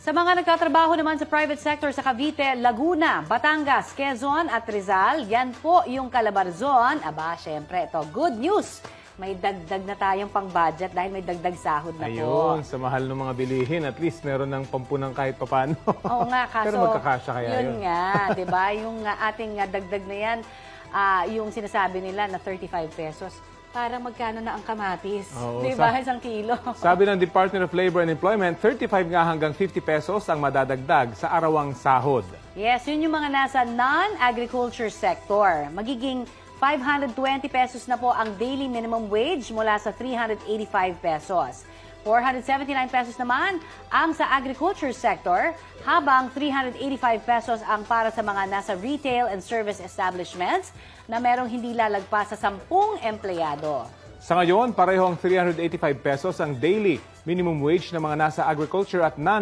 Sa mga nagtatrabaho naman sa private sector sa Cavite, Laguna, Batangas, Quezon at Rizal, yan po yung Calabarzon. Aba, syempre, ito, good news. May dagdag na tayong pang-budget dahil may dagdag sahod na po. Ayun, sa mahal ng mga bilihin, at least meron ng pampunang kahit papano. Oo nga, kaso Pero magkakasya kaya yun. Yun nga, di ba? Yung ating dagdag na yan, yung sinasabi nila na 35 pesos, parang magkano na ang kamatis? Oo, di ba? Isang kilo. Sabi ng Department of Labor and Employment, 35 nga hanggang 50 pesos ang madadagdag sa arawang sahod. Yes, yun yung mga nasa non-agriculture sector. Magiging 520 pesos na po ang daily minimum wage mula sa 385 pesos. 479 pesos naman ang sa agriculture sector, habang 385 pesos ang para sa mga nasa retail and service establishments na merong hindi lalagpas sa 10 empleyado. Sa ngayon, parehong 385 pesos ang daily minimum wage ng mga nasa agriculture at non